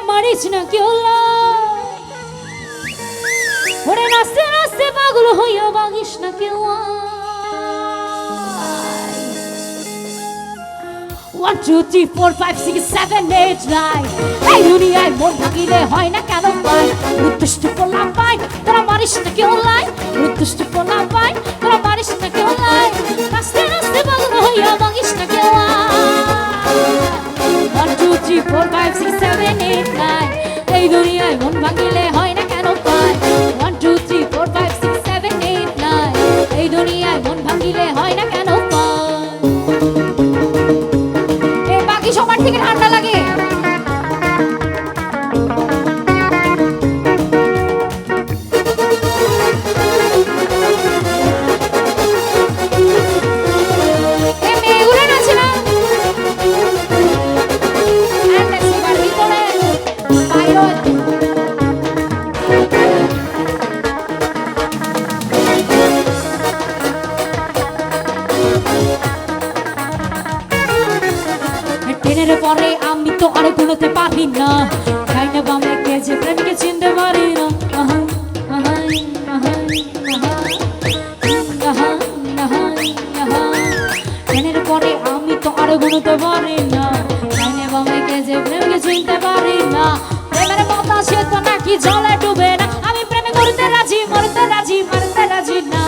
মারিস না কেউ ওরে নাচতে নাচতে পাগল হইয়া বাগিস না কেউ 1 2 3 4 5 6 7 8 9 এই দুনিয়ায় মন ভাঙিলে হয় না কেন পাই উৎতুষ্ট পোলা পাই তোরা মারিস না কেউ লাই উৎতুষ্ট পোলা পাই তোরা মারিস না কেউ লাই নাচতে নাচতে পাগল হইয়া বাগিস না কেউ 1 2 3 4 5 6 7 8 9 এই দুনিয়ায় মন ভাঙিলে হয় না কেন পাই 1 2 3 4 5 6 7 8 9 এই দুনিয়ায় মন ভাঙিলে হয় না কেন সবার থেকে ঠান্ডা লাগে মেয়েগুলো নাচে না ট্রেনের পরে আমি তো আর গুলোতে পারি না খাইনা বামে কে যে প্রেমকে চিনতে পারি না ট্রেনের পরে আমি তো আর গুলোতে পারি না খাইনা বামে কে যে প্রেমকে চিনতে পারি না প্রেমের বাতাসে তো নাকি জলে ডুবে না আমি প্রেমে করতে রাজি মরতে রাজি মারতে রাজি না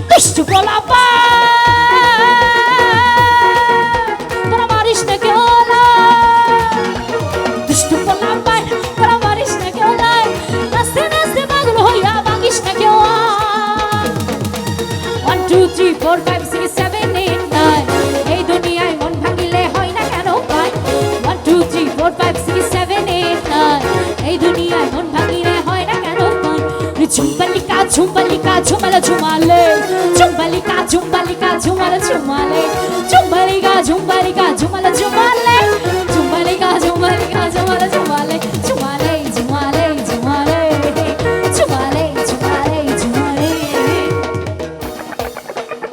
দুষ্টু পোলাপা এই দুনিয়ায় মন ভাঙিলে হয় না কেন পাই 1 2 3 4 5 6 7 8 9 এই দুনিয়ায় মন ভাঙিলে হয় না কেন পাই ঝুমবালিকা ঝুমবালিকা ঝুমালে ঝুমালে ঝুমবালিকা ঝুমবালিকা ঝুমালে ঝুমালে